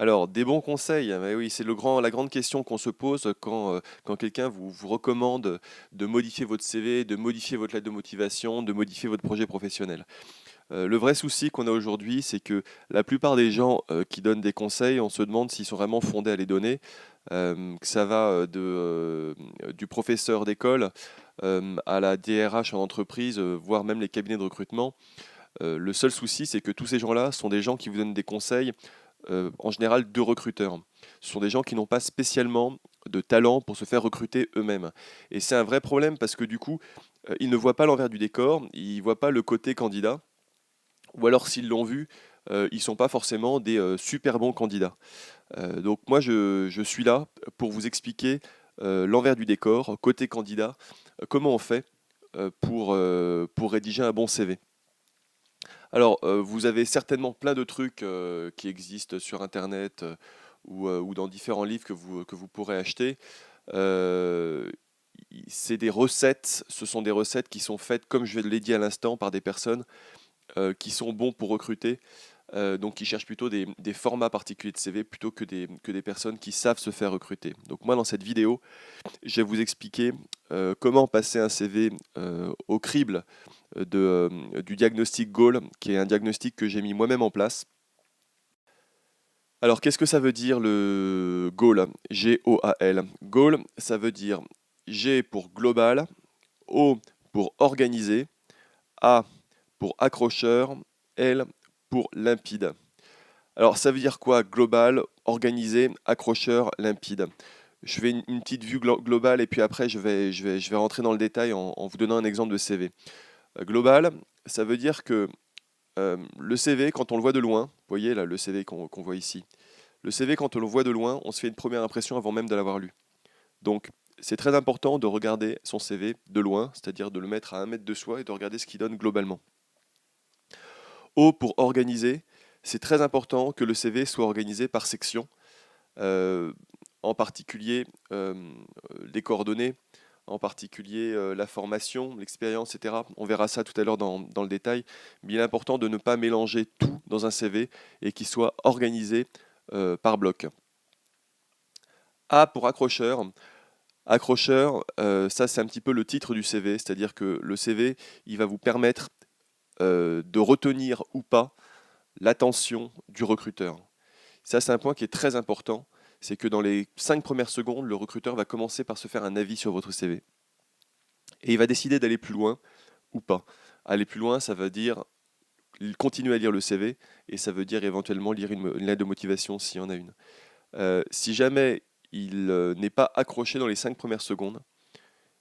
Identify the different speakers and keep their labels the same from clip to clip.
Speaker 1: Alors, des bons conseils, ah, oui, c'est la grande question qu'on se pose quand quelqu'un vous recommande de modifier votre CV, de modifier votre lettre de motivation, de modifier votre projet professionnel. Le vrai souci qu'on a aujourd'hui, c'est que la plupart des gens qui donnent des conseils, on se demande s'ils sont vraiment fondés à les donner. Que ça va du professeur d'école à la DRH en entreprise, voire même les cabinets de recrutement. Le seul souci, c'est que tous ces gens-là sont des gens qui vous donnent des conseils, en général de recruteurs. Ce sont des gens qui n'ont pas spécialement de talent pour se faire recruter eux-mêmes. Et c'est un vrai problème parce que du coup, ils ne voient pas l'envers du décor, ils ne voient pas le côté candidat, ou alors s'ils l'ont vu, ils ne sont pas forcément des super bons candidats. Donc moi, je suis là pour vous expliquer l'envers du décor, côté candidat, comment on fait pour rédiger un bon CV. Alors, vous avez certainement plein de trucs qui existent sur Internet ou dans différents livres que vous pourrez acheter. Euh, c'est des recettes, ce sont des recettes qui sont faites, comme je l'ai dit à l'instant, par des personnes qui sont bons pour recruter, donc qui cherchent plutôt des formats particuliers de CV plutôt que des personnes qui savent se faire recruter. Donc moi, dans cette vidéo, je vais vous expliquer comment passer un CV au crible du diagnostic Goal, qui est un diagnostic que j'ai mis moi-même en place. Alors, qu'est-ce que ça veut dire le Goal? G-O-A-L. Goal, ça veut dire G pour global, O pour organisé, A pour accrocheur, L pour limpide. Alors, ça veut dire quoi? Global, organisé, accrocheur, limpide. Je fais une petite vue globale et puis après, je vais rentrer dans le détail en vous donnant un exemple de CV. Global, ça veut dire que le CV, quand on le voit de loin, vous voyez là le CV qu'on voit ici, le CV, quand on le voit de loin, on se fait une première impression avant même de l'avoir lu. Donc, c'est très important de regarder son CV de loin, c'est-à-dire de le mettre à 1 mètre de soi et de regarder ce qu'il donne globalement. O pour organiser, c'est très important que le CV soit organisé par section, euh, en particulier les coordonnées, en particulier la formation, l'expérience, etc. On verra ça tout à l'heure dans le détail. Mais il est important de ne pas mélanger tout dans un CV et qu'il soit organisé par bloc. A pour accrocheur. Accrocheur, ça c'est un petit peu le titre du CV, c'est-à-dire que le CV, il va vous permettre de retenir ou pas l'attention du recruteur. Ça, c'est un point qui est très important, c'est que dans les 5 premières secondes, le recruteur va commencer par se faire un avis sur votre CV. Et il va décider d'aller plus loin ou pas. Aller plus loin, ça veut dire continuer à lire le CV, et ça veut dire éventuellement lire une lettre de motivation s'il y en a une. Si jamais il n'est pas accroché dans les 5 premières secondes,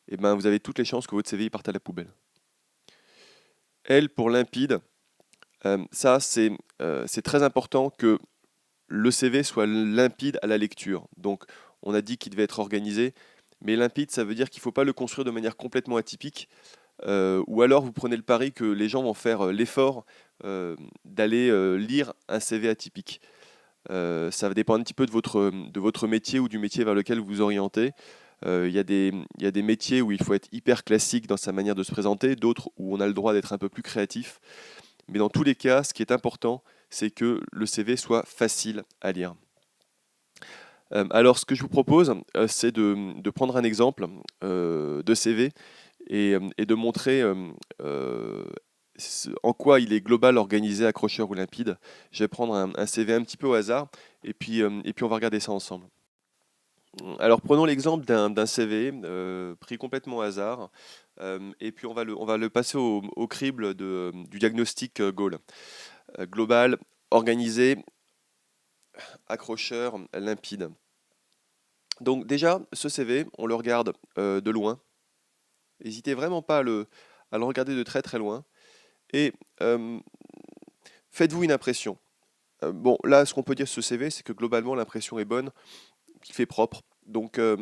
Speaker 1: eh ben, vous avez toutes les chances que votre CV parte à la poubelle. L pour limpide, ça c'est très important que le CV soit limpide à la lecture. Donc on a dit qu'il devait être organisé, mais limpide ça veut dire qu'il ne faut pas le construire de manière complètement atypique, ou alors vous prenez le pari que les gens vont faire l'effort d'aller lire un CV atypique. Ça va dépendre un petit peu de votre métier ou du métier vers lequel vous vous orientez. Il y a des métiers où il faut être hyper classique dans sa manière de se présenter, d'autres où on a le droit d'être un peu plus créatif. Mais dans tous les cas, ce qui est important, c'est que le CV soit facile à lire. Alors, ce que je vous propose, c'est de prendre un exemple de CV et de montrer en quoi il est global, organisé, accrocheur ou limpide. Je vais prendre un CV un petit peu au hasard et puis on va regarder ça ensemble. Alors prenons l'exemple d'un CV pris complètement au hasard, et puis on va le passer au crible du diagnostic Goal. Global, organisé, accrocheur, limpide. Donc déjà, ce CV, on le regarde de loin. N'hésitez vraiment pas à le regarder de très très loin. Et euh, faites-vous une impression. Bon, là, ce qu'on peut dire sur ce CV, c'est que globalement, l'impression est bonne, qu'il fait propre. Donc, euh,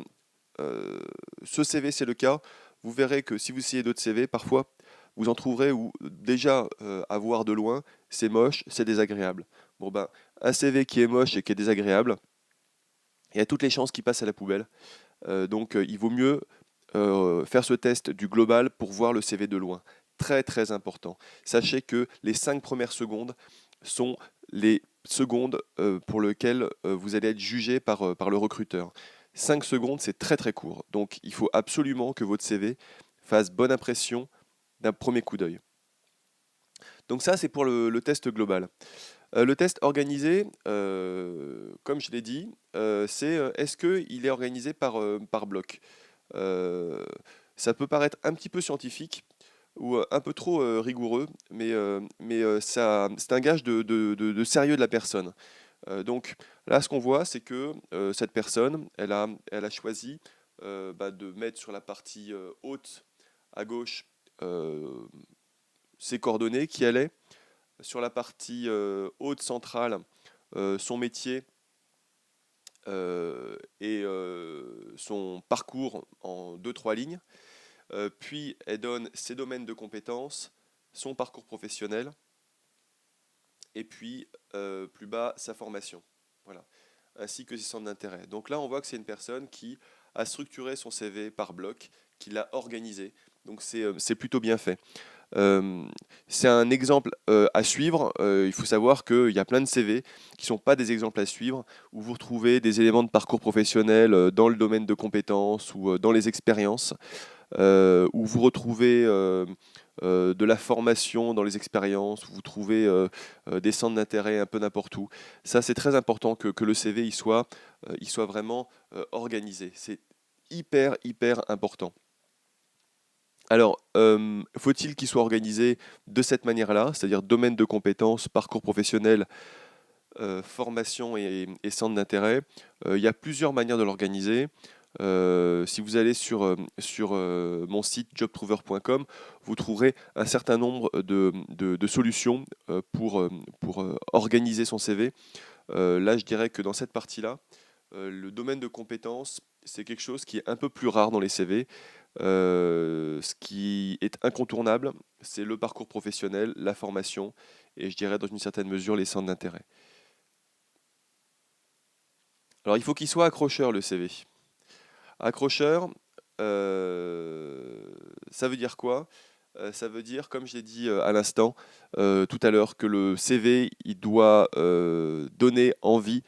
Speaker 1: ce CV, c'est le cas. Vous verrez que si vous essayez d'autres CV, parfois, vous en trouverez où déjà, à voir de loin, c'est moche, c'est désagréable. Bon ben, un CV qui est moche et qui est désagréable, il y a toutes les chances qu'il passe à la poubelle. Donc, il vaut mieux faire ce test du global pour voir le CV de loin. Très très important. Sachez que les 5 premières secondes sont les secondes pour lequel vous allez être jugé par le recruteur. 5 secondes, c'est très très court. Donc il faut absolument que votre CV fasse bonne impression d'un premier coup d'œil. Donc ça, c'est pour le test global. Le test organisé, comme je l'ai dit, c'est est-ce qu'il est organisé par bloc. Euh, Ça peut paraître un petit peu scientifique ou un peu trop rigoureux, mais c'est un gage de sérieux de la personne. Donc là, ce qu'on voit, c'est que cette personne, elle a choisi de mettre sur la partie haute à gauche euh, ses coordonnées qui allaient, sur la partie haute centrale son métier et son parcours en deux-trois lignes. Puis elle donne ses domaines de compétences, son parcours professionnel, et puis plus bas sa formation. Voilà. Ainsi que ses centres d'intérêt. Donc là, on voit que c'est une personne qui a structuré son CV par bloc, qui l'a organisé. Donc c'est plutôt bien fait. Euh, c'est un exemple à suivre. Il faut savoir qu'il y a plein de CV qui ne sont pas des exemples à suivre, où vous retrouvez des éléments de parcours professionnel dans le domaine de compétences ou dans les expériences, où vous retrouvez de la formation dans les expériences, où vous trouvez des centres d'intérêt un peu n'importe où. Ça, c'est très important que le CV il soit vraiment organisé. C'est hyper, hyper important. Alors, faut-il qu'il soit organisé de cette manière-là, c'est-à-dire domaine de compétences, parcours professionnel, formation et centre d'intérêt? Il y a plusieurs manières de l'organiser. Si vous allez sur mon site jobtrover.com, vous trouverez un certain nombre de solutions pour organiser son CV. Là, je dirais que dans cette partie-là, le domaine de compétences, c'est quelque chose qui est un peu plus rare dans les CV. Ce qui est incontournable, c'est le parcours professionnel, la formation et je dirais dans une certaine mesure les centres d'intérêt. Alors il faut qu'il soit accrocheur le CV. Accrocheur, ça veut dire quoi? Ça veut dire, comme je l'ai dit à l'instant, tout à l'heure, que le CV, il doit donner envie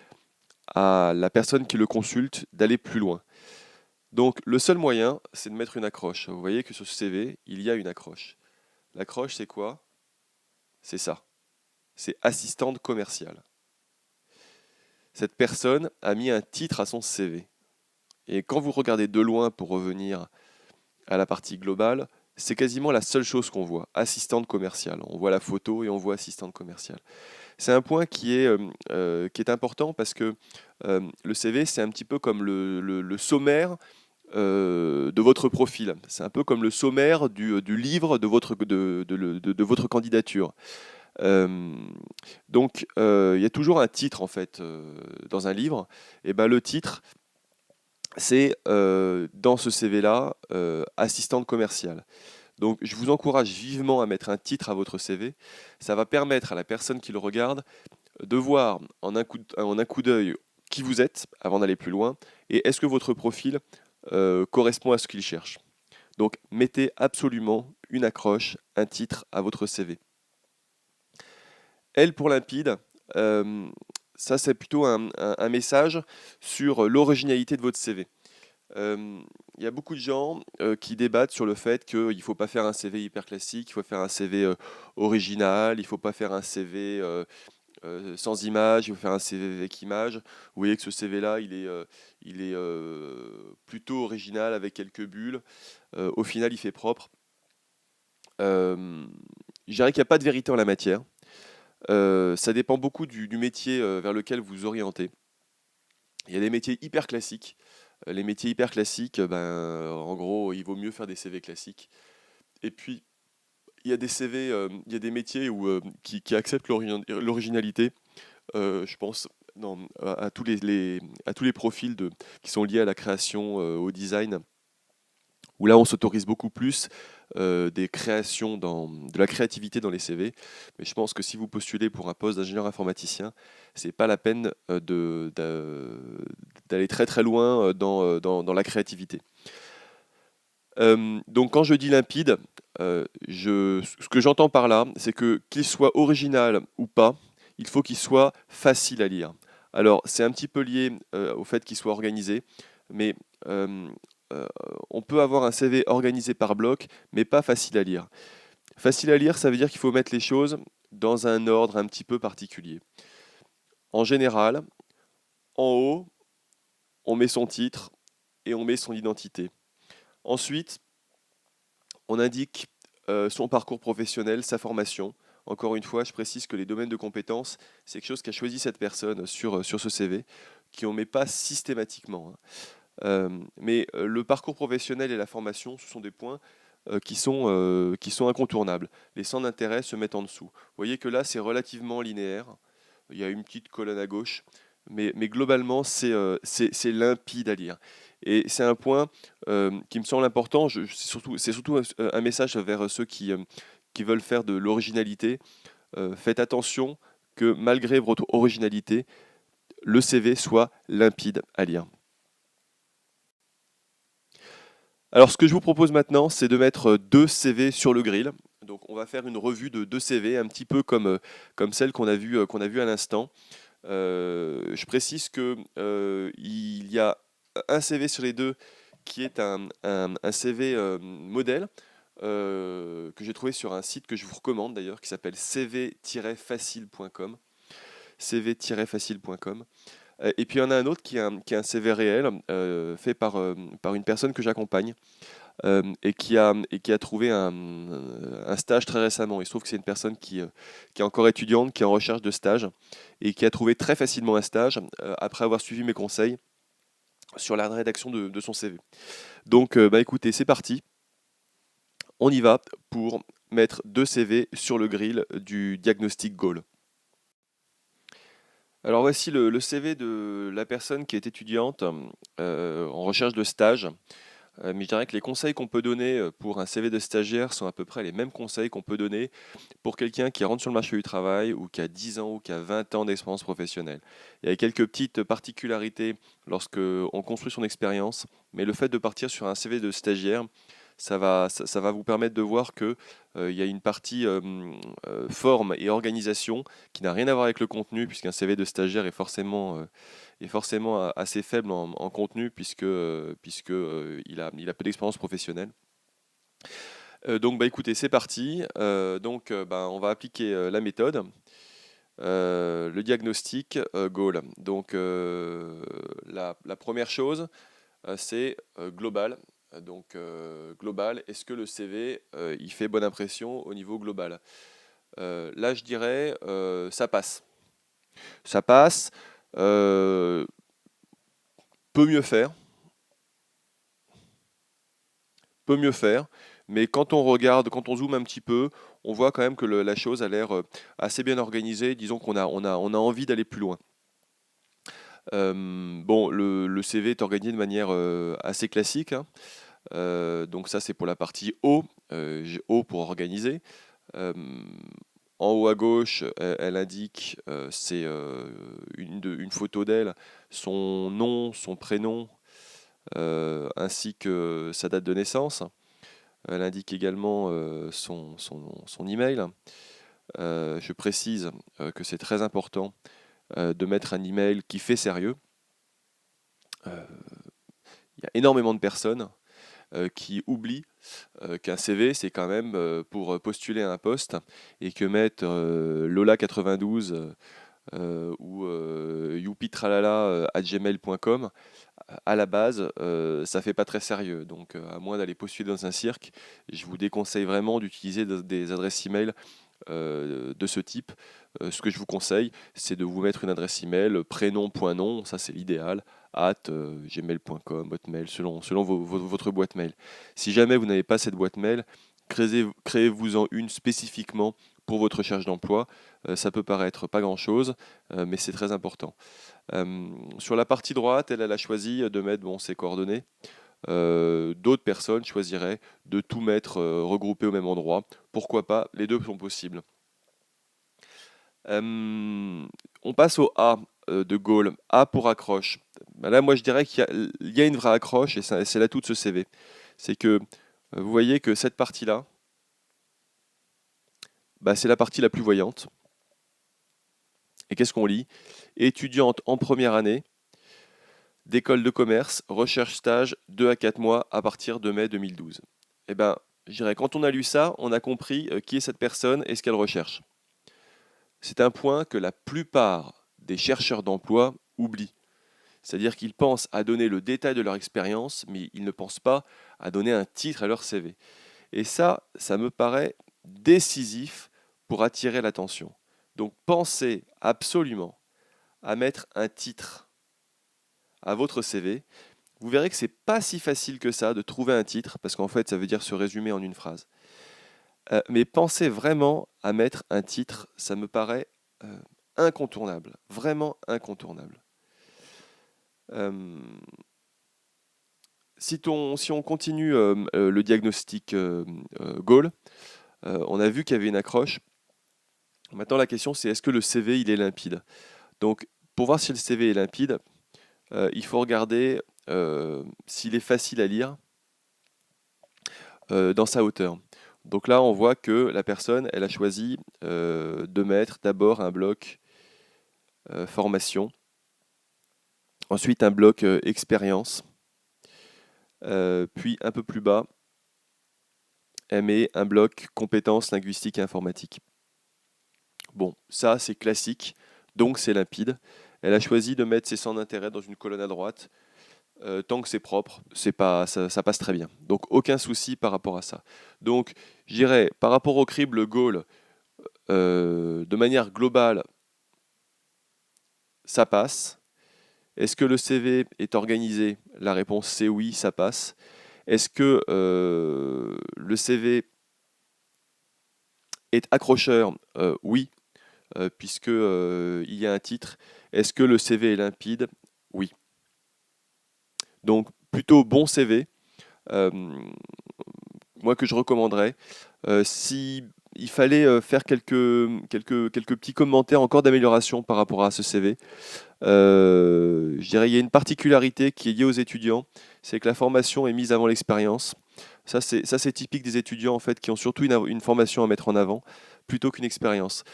Speaker 1: à la personne qui le consulte d'aller plus loin. Donc le seul moyen, c'est de mettre une accroche. Vous voyez que sur ce CV, il y a une accroche. L'accroche, c'est quoi? C'est ça. C'est assistante commerciale. Cette personne a mis un titre à son CV. Et quand vous regardez de loin pour revenir à la partie globale, c'est quasiment la seule chose qu'on voit, assistante commerciale. On voit la photo et on voit assistante commerciale. C'est un point qui est important parce que le CV, c'est un petit peu comme le sommaire de votre profil. C'est un peu comme le sommaire du livre de votre candidature. Euh, donc, il y a toujours un titre en fait dans un livre. Et ben, le titre, c'est dans ce CV-là, assistante commerciale. Donc, je vous encourage vivement à mettre un titre à votre CV. Ça va permettre à la personne qui le regarde de voir en un coup d'œil qui vous êtes avant d'aller plus loin et est-ce que votre profil correspond à ce qu'il cherche. Donc, mettez absolument une accroche, un titre à votre CV. L pour limpide, euh, ça c'est plutôt un message sur l'originalité de votre CV. Euh, Il y a beaucoup de gens qui débattent sur le fait qu'il ne faut pas faire un CV hyper classique, il faut faire un CV original, il ne faut pas faire un CV sans image, il faut faire un CV avec image. Vous voyez que ce CV-là, il est plutôt original avec quelques bulles. Au final, il fait propre. Euh, je dirais qu'il n'y a pas de vérité en la matière. Ça dépend beaucoup du métier vers lequel vous vous orientez. Il y a des métiers hyper classiques. Les métiers hyper classiques, ben, en gros, il vaut mieux faire des CV classiques. Et puis, il y a des CV, il y a des métiers qui acceptent l'originalité. Je pense à tous à tous les profils qui sont liés à la création, au design, où là on s'autorise beaucoup plus des créations de la créativité dans les CV. Mais je pense que si vous postulez pour un poste d'ingénieur informaticien, c'est pas la peine d'aller très très loin dans la créativité. Donc quand je dis limpide, ce que j'entends par là, c'est que qu'il soit original ou pas, il faut qu'il soit facile à lire. Alors, c'est un petit peu lié au fait qu'il soit organisé, mais euh, euh, on peut avoir un CV organisé par bloc, mais pas facile à lire. Facile à lire, ça veut dire qu'il faut mettre les choses dans un ordre un petit peu particulier. En général, en haut, on met son titre et on met son identité. Ensuite, on indique son parcours professionnel, sa formation. Encore une fois, je précise que les domaines de compétences, c'est quelque chose qu'a choisi cette personne sur ce CV, qui on ne met pas systématiquement, hein. Mais le parcours professionnel et la formation, ce sont des points qui sont incontournables. Les centres d'intérêt se mettent en dessous. Vous voyez que là, c'est relativement linéaire. Il y a une petite colonne à gauche, mais globalement, c'est limpide à lire. Et c'est un point qui me semble important. C'est surtout un message vers ceux qui veulent faire de l'originalité. Faites attention que malgré votre originalité, le CV soit limpide à lire. Alors, ce que je vous propose maintenant, c'est de mettre deux CV sur le grill. Donc, on va faire une revue de deux CV, un petit peu comme celle qu'on a vue à l'instant. Je précise que il y a un CV sur les deux qui est un CV modèle que j'ai trouvé sur un site que je vous recommande d'ailleurs, qui s'appelle cv-facile.com. cv-facile.com. Et puis il y en a un autre qui est un CV réel fait par une personne que j'accompagne et qui a trouvé un stage très récemment. Il se trouve que c'est une personne qui est encore étudiante, qui est en recherche de stage et qui a trouvé très facilement un stage après avoir suivi mes conseils sur la rédaction de son CV. Donc bah écoutez, c'est parti. On y va pour mettre deux CV sur le grill du diagnostic Goal. Alors voici le CV de la personne qui est étudiante en recherche de stage. Mais je dirais que les conseils qu'on peut donner pour un CV de stagiaire sont à peu près les mêmes conseils qu'on peut donner pour quelqu'un qui rentre sur le marché du travail ou qui a 10 ans ou qui a 20 ans d'expérience professionnelle. Il y a quelques petites particularités lorsque on construit son expérience, mais le fait de partir sur un CV de stagiaire, ça va vous permettre de voir que il y a une partie forme et organisation qui n'a rien à voir avec le contenu, puisqu'un CV de stagiaire est forcément assez faible en contenu, puisque il a peu d'expérience professionnelle. Donc bah écoutez, c'est parti. Bah, on va appliquer la méthode. Le diagnostic goal. Donc la première chose, c'est global. Donc global, est-ce que le CV il fait bonne impression au niveau global? Là, je dirais ça passe. Ça passe. euh, peut mieux faire, peut mieux faire. Mais quand on regarde, quand on zoome un petit peu, on voit quand même que la chose a l'air assez bien organisée. Disons qu'on a envie d'aller plus loin. Bon, le CV est organisé de manière assez classique, hein. Donc ça, c'est pour la partie haut. J'ai haut pour organiser. Euh, En haut à gauche, elle indique, c'est une photo d'elle, son nom, son prénom, ainsi que sa date de naissance. Elle indique également son email. Je précise que c'est très important de mettre un email qui fait sérieux. Euh, Il y a énormément de personnes qui oublient qu'un CV, c'est quand même pour postuler à un poste et que mettre Lola92 ou youpitralala@gmail.com à la base, ça fait pas très sérieux. Donc, à moins d'aller postuler dans un cirque, je vous déconseille vraiment d'utiliser des adresses email de ce type. Ce que je vous conseille, c'est de vous mettre une adresse email, prénom.nom, ça c'est l'idéal, gmail.com, hotmail, selon votre boîte mail. Si jamais vous n'avez pas cette boîte mail, créez-vous-en une spécifiquement pour votre recherche d'emploi. Ça peut paraître pas grand-chose, mais c'est très important. Sur la partie droite, elle a choisi de mettre bon, ses coordonnées. D'autres personnes choisiraient de tout mettre regroupé au même endroit. Pourquoi pas? Les deux sont possibles. On passe au A de Gaulle. A pour accroche. Ben là, moi, je dirais qu'il y a une vraie accroche et c'est l'atout de ce CV. C'est que vous voyez que cette partie-là, bah, c'est la partie la plus voyante. Et qu'est-ce qu'on lit? Étudiante en première année d'école de commerce, recherche stage 2 à 4 mois à partir de mai 2012. Eh ben, je dirais, quand on a lu ça, on a compris qui est cette personne et ce qu'elle recherche. C'est un point que la plupart des chercheurs d'emploi oublient. C'est-à-dire qu'ils pensent à donner le détail de leur expérience, mais ils ne pensent pas à donner un titre à leur CV. Et ça me paraît décisif pour attirer l'attention. Donc pensez absolument à mettre un titre à votre CV. Vous verrez que c'est pas si facile que ça de trouver un titre, parce qu'en fait ça veut dire se résumer en une phrase. Mais pensez vraiment à mettre un titre, ça me paraît incontournable, vraiment incontournable. Euh, si on continue le diagnostic Goal, on a vu qu'il y avait une accroche. Maintenant, la question, c'est est-ce que le CV, il est limpide? Donc, pour voir si le CV est limpide, il faut regarder s'il est facile à lire dans sa hauteur. Donc là, on voit que la personne, elle a choisi de mettre d'abord un bloc formation, ensuite un bloc expérience, puis un peu plus bas, elle met un bloc compétences linguistiques et informatiques. Bon, ça c'est classique, donc c'est limpide. Elle a choisi de mettre ses centres d'intérêt dans une colonne à droite. Tant que c'est propre, ça passe très bien. Donc aucun souci par rapport à ça. Donc je dirais, par rapport au crible Goal, de manière globale, ça passe. Est-ce que le CV est organisé? La réponse c'est oui, ça passe. Est-ce que le CV est accrocheur? Oui, puisque il y a un titre. Est-ce que le CV est limpide? Oui. Donc plutôt bon CV. Euh, Moi que je recommanderais. Si il fallait faire quelques petits commentaires encore d'amélioration par rapport à ce CV. Je dirais il y a une particularité qui est liée aux étudiants, c'est que la formation est mise avant l'expérience. Ça, c'est typique des étudiants en fait qui ont surtout une formation à mettre en avant plutôt qu'une expérience.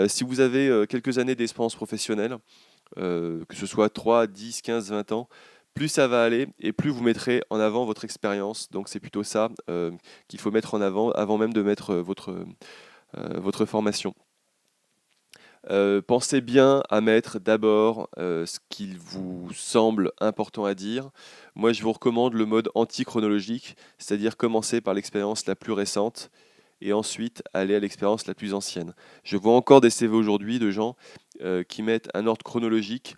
Speaker 1: Si vous avez quelques années d'expérience professionnelle, que ce soit 3, 10, 15, 20 ans, plus ça va aller et plus vous mettrez en avant votre expérience. Donc c'est plutôt ça qu'il faut mettre en avant même de mettre votre formation. Pensez bien à mettre d'abord ce qu'il vous semble important à dire. Moi, je vous recommande le mode anti-chronologique, c'est-à-dire commencer par l'expérience la plus récente et ensuite aller à l'expérience la plus ancienne. Je vois encore des CV aujourd'hui de gens qui mettent un ordre chronologique.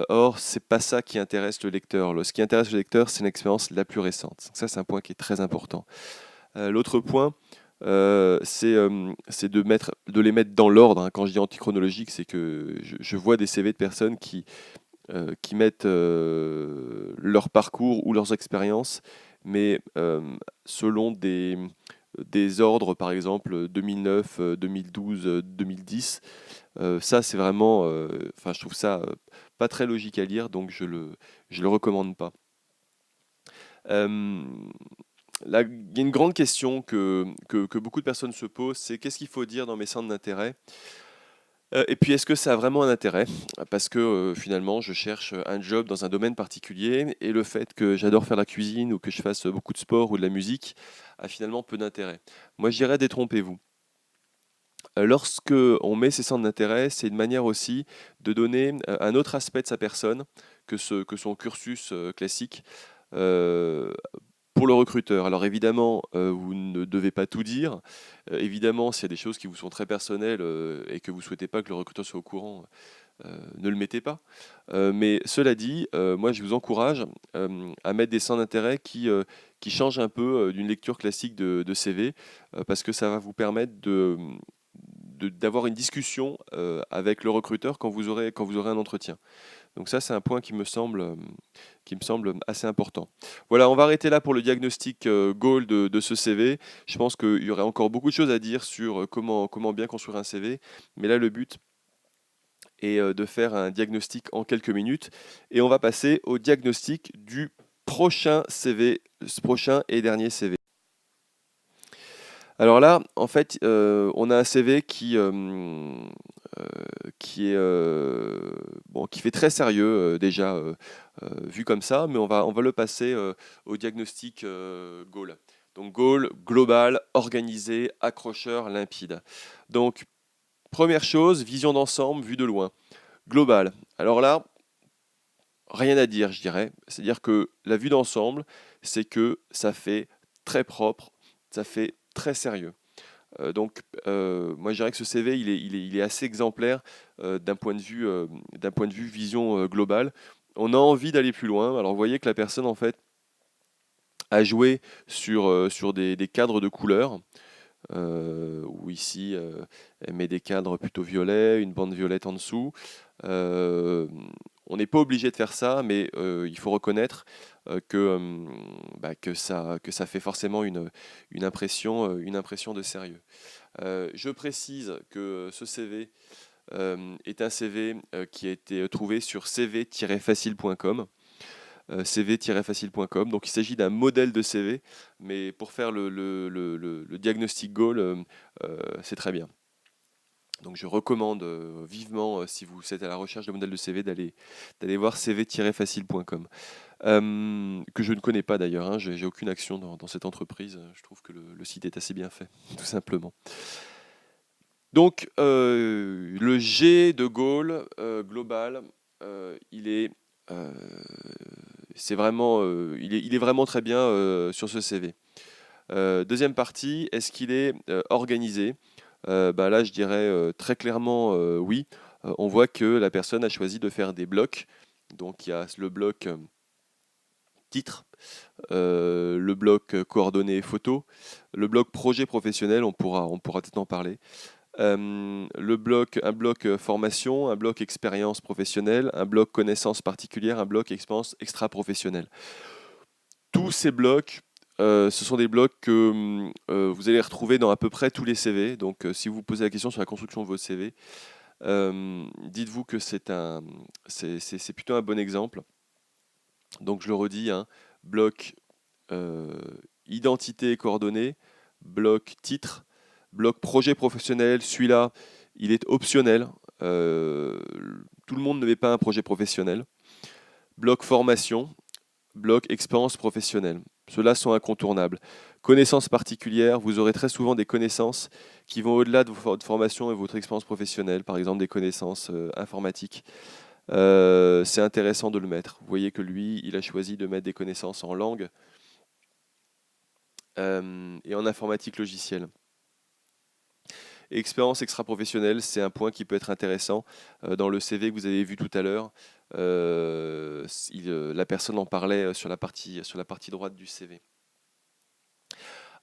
Speaker 1: Or, c'est pas ça qui intéresse le lecteur. Ce qui intéresse le lecteur, c'est l'expérience la plus récente. Donc ça, c'est un point qui est très important. L'autre point, c'est de les mettre dans l'ordre, hein. Quand je dis antichronologique, c'est que je vois des CV de personnes qui mettent leur parcours ou leurs expériences, mais selon des ordres, par exemple 2009, 2012, 2010. Ça, c'est vraiment, enfin, je trouve ça pas très logique à lire, donc je le recommande pas. Euh, Là, il y a une grande question que beaucoup de personnes se posent, c'est qu'est-ce qu'il faut dire dans mes centres d'intérêt? Et puis est-ce que ça a vraiment un intérêt? Parce que finalement, je cherche un job dans un domaine particulier et le fait que j'adore faire la cuisine ou que je fasse beaucoup de sport ou de la musique a finalement peu d'intérêt. Moi, je dirais détrompez-vous. Lorsque on met ses centres d'intérêt, c'est une manière aussi de donner un autre aspect de sa personne que son cursus classique. Euh, pour le recruteur. Alors évidemment, vous ne devez pas tout dire. Évidemment, s'il y a des choses qui vous sont très personnelles et que vous ne souhaitez pas que le recruteur soit au courant, ne le mettez pas. Mais cela dit, moi je vous encourage à mettre des centres d'intérêt qui changent un peu d'une lecture classique de CV, parce que ça va vous permettre d'avoir une discussion avec le recruteur quand vous aurez un entretien. Donc ça, c'est un point qui me semble assez important. Voilà, on va arrêter là pour le diagnostic goal de ce CV. Je pense qu'il y aurait encore beaucoup de choses à dire sur comment bien construire un CV, mais là, le but est de faire un diagnostic en quelques minutes. Et on va passer au diagnostic du prochain CV, ce prochain et dernier CV. Alors là, en fait, on a un CV qui est, bon, qui fait très sérieux, déjà, vu comme ça, mais on va le passer, au diagnostic, goal. Donc goal, global, organisé, accrocheur, limpide. Donc première chose, vision d'ensemble, vue de loin. Global. Alors là, rien à dire, je dirais. C'est-à-dire que la vue d'ensemble, c'est que ça fait très propre, ça fait très sérieux. Donc, moi, je dirais que ce CV, il est assez exemplaire d'un point de vue vision globale. On a envie d'aller plus loin. Alors, vous voyez que la personne, en fait, a joué sur des cadres de couleurs, où ici, elle met des cadres plutôt violets, une bande violette en dessous. Euh, on n'est pas obligé de faire ça, mais il faut reconnaître que ça fait forcément une impression de sérieux. Je précise que ce CV est un CV qui a été trouvé sur cv-facile.com. cv-facile.com. Donc il s'agit d'un modèle de CV, mais pour faire le diagnostic goal, c'est très bien. Donc je recommande vivement, si vous êtes à la recherche de modèles de CV, d'aller voir cv-facile.com. Que je ne connais pas d'ailleurs, hein, j'ai aucune action dans cette entreprise. Je trouve que le site est assez bien fait, tout simplement. Donc le G de Gaulle global, il est, euh, il est vraiment très bien sur ce CV. Deuxième partie, est-ce qu'il est organisé? Bah là, je dirais très clairement oui. On voit que la personne a choisi de faire des blocs. Donc il y a le bloc titre, le bloc coordonnées photo, le bloc projet professionnel, on pourra peut-être en parler. Un bloc formation, un bloc expérience professionnelle, un bloc connaissances particulières, un bloc expérience extra-professionnelle. Tous ces blocs, ce sont des blocs que vous allez retrouver dans à peu près tous les CV. Donc, si vous vous posez la question sur la construction de votre CV, dites-vous que c'est plutôt un bon exemple. Donc, je le redis, hein, bloc euh, identité et coordonnées, bloc titre, bloc projet professionnel. Celui-là, il est optionnel. Euh, Tout le monde ne met pas un projet professionnel. Bloc formation, bloc expérience professionnelle. Ceux-là sont incontournables. Connaissances particulières, vous aurez très souvent des connaissances qui vont au-delà de votre formation et votre expérience professionnelle, par exemple des connaissances informatiques. C'est intéressant de le mettre. Vous voyez que lui, il a choisi de mettre des connaissances en langue et en informatique logicielle. Expérience extra-professionnelle, c'est un point qui peut être intéressant. Dans le CV que vous avez vu tout à l'heure, la personne en parlait sur la partie droite du CV.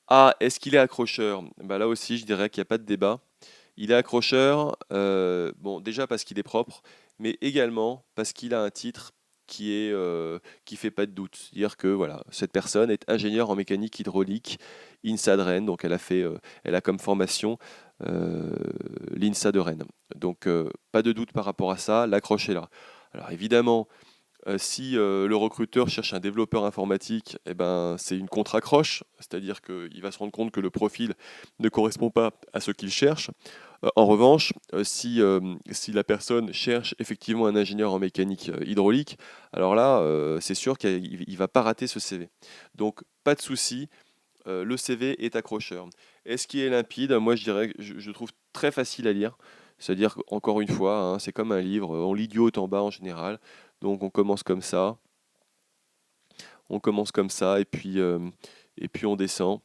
Speaker 1: Ah, est-ce qu'il est accrocheur? Bah là aussi, je dirais qu'il n'y a pas de débat. Il est accrocheur, bon, déjà parce qu'il est propre, mais également parce qu'il a un titre qui fait pas de doute. C'est-à-dire que voilà, cette personne est ingénieure en mécanique hydraulique, INSA de Rennes, donc elle a comme formation euh, l'INSA de Rennes. Donc pas de doute par rapport à ça, l'accroche est là. Alors évidemment, si le recruteur cherche un développeur informatique, eh ben, c'est une contre-accroche, c'est-à-dire qu'il va se rendre compte que le profil ne correspond pas à ce qu'il cherche. En revanche, si la personne cherche effectivement un ingénieur en mécanique hydraulique, alors là, c'est sûr qu'il ne va pas rater ce CV. Donc, pas de souci, le CV est accrocheur. Est-ce qu'il est limpide? Moi, je dirais, je trouve très facile à lire. C'est-à-dire, encore une fois, hein, c'est comme un livre, on lit du haut en bas en général. Donc, on commence comme ça, et puis on descend.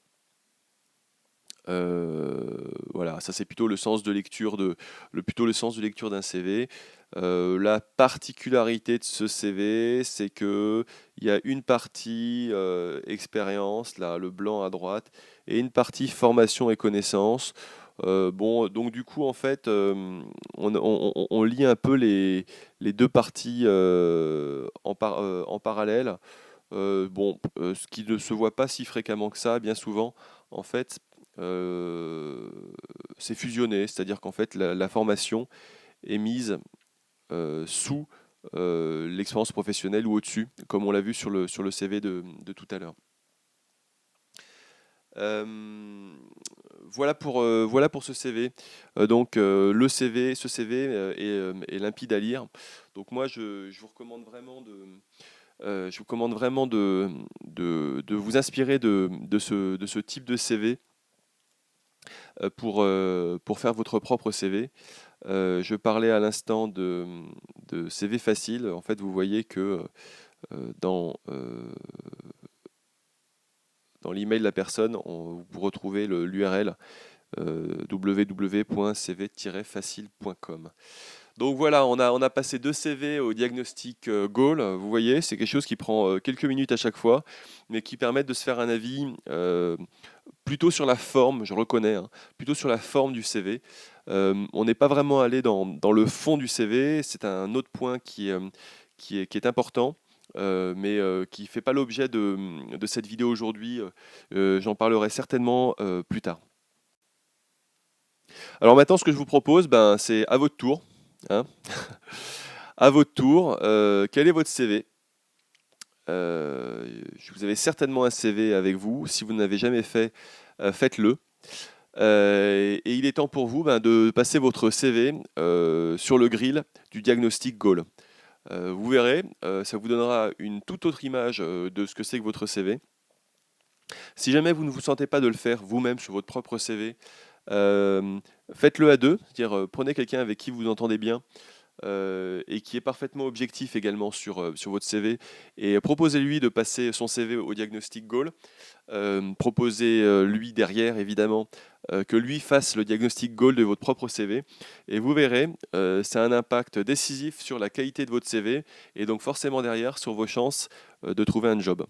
Speaker 1: Voilà, ça c'est plutôt le sens de lecture plutôt le sens de lecture d'un CV. La particularité de ce CV, c'est que il y a une partie expérience, là, le blanc à droite, et une partie formation et connaissances. Bon, donc du coup, en fait, on lit un peu les deux parties en parallèle. Bon, ce qui ne se voit pas si fréquemment que ça, bien souvent, en fait, euh, c'est fusionné, c'est-à-dire qu'en fait, la formation est mise sous l'expérience professionnelle ou au-dessus, comme on l'a vu sur le CV de tout à l'heure. Euh, voilà pour ce CV. Le CV, ce CV est limpide à lire. Donc moi, je vous recommande vraiment de vous inspirer de ce type de CV pour faire votre propre CV. Je parlais à l'instant de CV facile. En fait, vous voyez que euh, dans, euh, dans l'email de la personne, vous retrouvez l'URL www.cv-facile.com. Donc voilà, on a passé 2 CV au diagnostic Goal. Vous voyez, c'est quelque chose qui prend quelques minutes à chaque fois, mais qui permettent de se faire un avis plutôt sur la forme, je reconnais, hein, plutôt sur la forme du CV. On n'est pas vraiment allé dans le fond du CV, c'est un autre point qui est important. Mais qui ne fait pas l'objet de cette vidéo aujourd'hui. J'en parlerai certainement plus tard. Alors maintenant, ce que je vous propose, ben, c'est à votre tour, hein. À votre tour, quel est votre CV? Vous avez certainement un CV avec vous. Si vous ne l'avez jamais fait, faites-le. Et il est temps pour vous, ben, de passer votre CV sur le grill du diagnostic Goal. Vous verrez, ça vous donnera une toute autre image de ce que c'est que votre CV. Si jamais vous ne vous sentez pas de le faire vous-même sur votre propre CV, euh, faites-le à deux, c'est-à-dire prenez quelqu'un avec qui vous entendez bien et qui est parfaitement objectif également sur votre CV et proposez-lui de passer son CV au diagnostic Goal. Proposez-lui derrière, évidemment, que lui fasse le diagnostic Goal de votre propre CV et vous verrez, ça a un impact décisif sur la qualité de votre CV et donc forcément derrière sur vos chances de trouver un job.